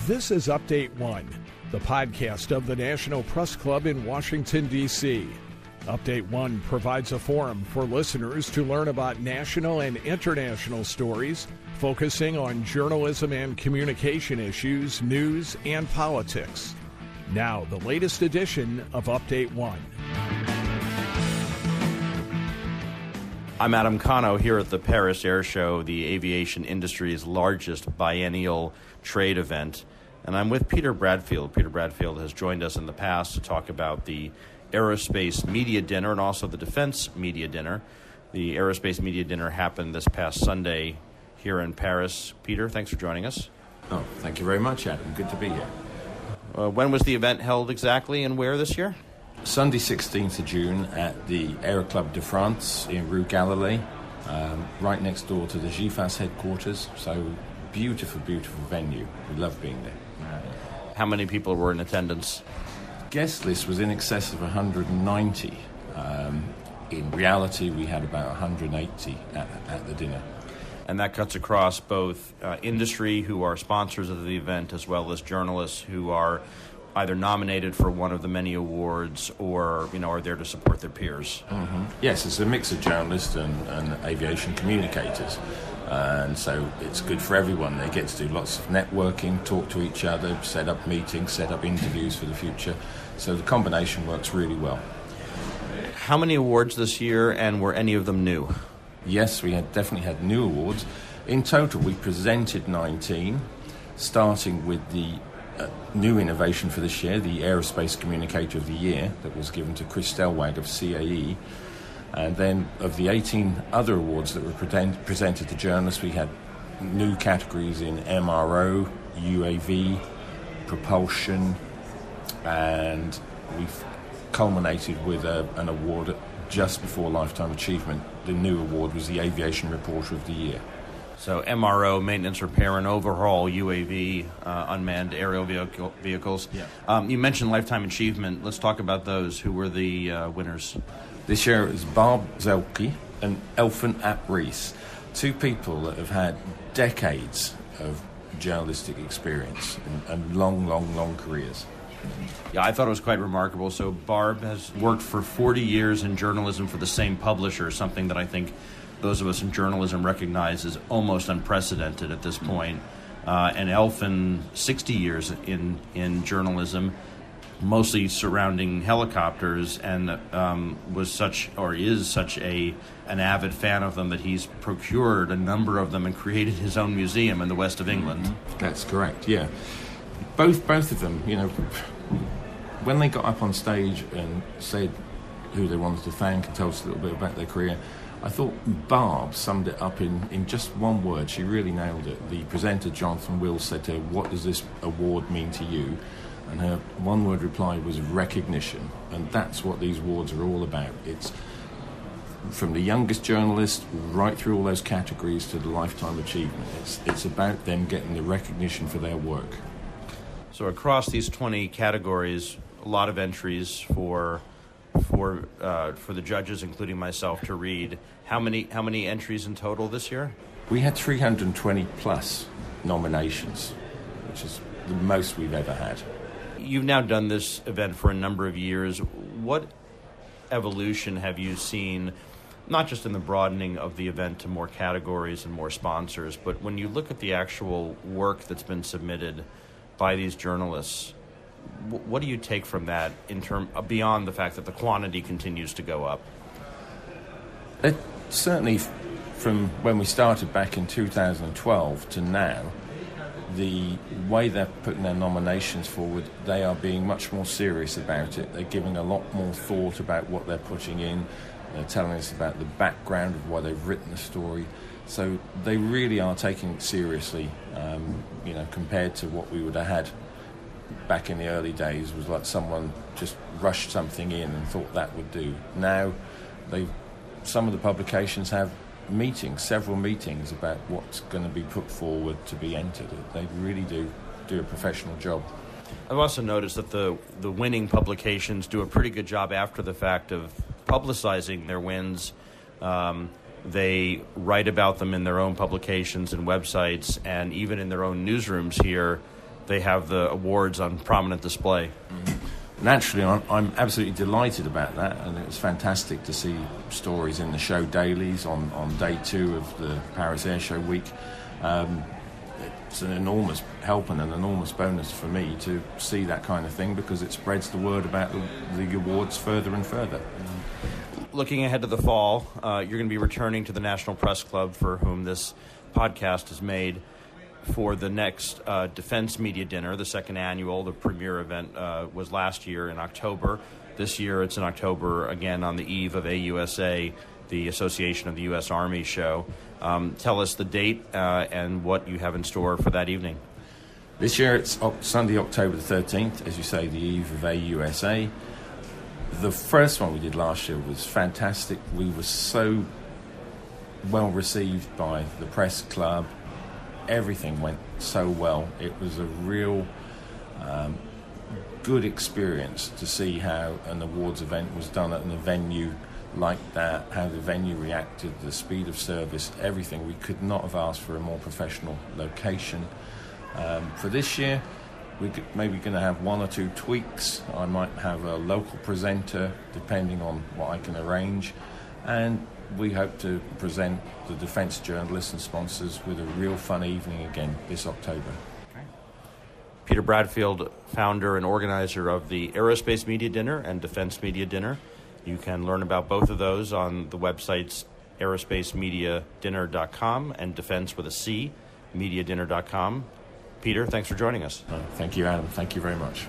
This is Update One, the podcast of the National Press Club in Washington, D.C. Update One provides a forum for listeners to learn about national and international stories, focusing on journalism and communication issues, news, and politics. Now, the latest edition of Update One. I'm Adam Cano here at the Paris Air Show, the aviation industry's largest biennial trade event. And I'm with Peter Bradfield. Peter Bradfield has joined us in the past to talk about the Aerospace Media Dinner and also the Defense Media Dinner. The Aerospace Media Dinner happened this past Sunday here in Paris. Peter, thanks for joining us. Oh, thank you very much, Adam. Good to be here. When was the event held exactly and where this year? Sunday, 16th of June at the Aero Club de France in Rue Galilee, right next door to the GIFAS headquarters. So beautiful, beautiful venue. We love being there. How many people were in attendance? Guest list was in excess of 190. In reality, we had about 180 at the dinner. And that cuts across both industry, who are sponsors of the event, as well as journalists who are either nominated for one of the many awards or, are there to support their peers. Mm-hmm. Yes, it's a mix of journalists and aviation communicators. And so it's good for everyone. They get to do lots of networking, talk to each other, set up meetings, set up interviews for the future. So the combination works really well. How many awards this year, and were any of them new? Yes, we definitely had new awards. In total, we presented 19, starting with the new innovation for this year, the Aerospace Communicator of the Year, that was given to Chris Stellwag of CAE. And then of the 18 other awards that were presented to journalists, we had new categories in MRO, UAV, propulsion, and we've culminated with an award just before Lifetime Achievement. The new award was the Aviation Reporter of the Year. So MRO, maintenance, repair, and overhaul, UAV, unmanned aerial vehicles. Yeah. You mentioned Lifetime Achievement. Let's talk about those. Who were the winners? This year it was Barb Zelke and Elfin Ap-Rees, two people that have had decades of journalistic experience and long careers. Yeah, I thought it was quite remarkable. So Barb has worked for 40 years in journalism for the same publisher, something that I think those of us in journalism recognize as almost unprecedented at this point. And Elfin, 60 years in journalism, mostly surrounding helicopters, and is such an avid fan of them that he's procured a number of them and created his own museum in the west of England. That's correct, yeah. Both of them, when they got up on stage and said who they wanted to thank and tell us a little bit about their career, I thought Barb summed it up in just one word. She really nailed it. The presenter, Jonathan Wills, said to her, "What does this award mean to you?" And her one-word reply was recognition. And that's what these awards are all about. It's from the youngest journalist right through all those categories to the Lifetime Achievement. It's about them getting the recognition for their work. So across these 20 categories, a lot of entries for the judges, including myself, to read. How many entries in total this year? We had 320 plus nominations, which is the most we've ever had. You've now done this event for a number of years. What evolution have you seen, not just in the broadening of the event to more categories and more sponsors, but when you look at the actual work that's been submitted by these journalists, what do you take from that beyond the fact that the quantity continues to go up? Certainly, from when we started back in 2012 to now, the way they're putting their nominations forward, they are being much more serious about it. They're giving a lot more thought about what they're putting in. They're telling us about the background of why they've written the story. So they really are taking it seriously, compared to what we would have had back in the early days. Was like someone just rushed something in and thought that would do. Now, some of the publications have several meetings about what's going to be put forward to be entered. They really do a professional job. I've also noticed that the winning publications do a pretty good job after the fact of publicizing their wins. They write about them in their own publications and websites, and even in their own newsrooms here, they have the awards on prominent display. Naturally, I'm absolutely delighted about that, and it was fantastic to see stories in the show dailies on day 2 of the Paris Air Show week. It's an enormous help and an enormous bonus for me to see that kind of thing, because it spreads the word about the awards further and further. Looking ahead to the fall, you're going to be returning to the National Press Club, for whom this podcast is made, for the next Defense Media Dinner, the second annual. The premier event was last year in October. This year it's in October again on the eve of AUSA, the Association of the U.S. Army show. Tell us the date and what you have in store for that evening. This year it's Sunday, October the 13th, as you say, the eve of AUSA. The first one we did last year was fantastic. We were so well received by the press club. Everything went so well. It was a real good experience to see how an awards event was done at a venue like that, how the venue reacted, the speed of service, everything. We could not have asked for a more professional location. For this year, we're maybe going to have 1 or 2 tweaks. I might have a local presenter, depending on what I can arrange. And we hope to present the defence journalists and sponsors with a real fun evening again this October. Peter Bradfield, founder and organizer of the Aerospace Media Dinner and Defense Media Dinner. You can learn about both of those on the websites aerospacemediadinner.com and defense with a C, mediadinner.com. Peter, thanks for joining us. Thank you, Adam. Thank you very much.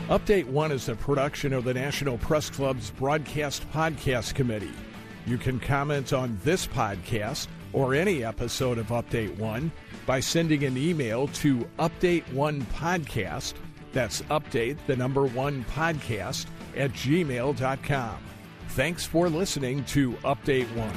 Update 1 is a production of the National Press Club's Broadcast Podcast Committee. You can comment on this podcast or any episode of Update 1 by sending an email to update1podcast, that's update the number 1 podcast, @gmail.com. Thanks for listening to Update 1.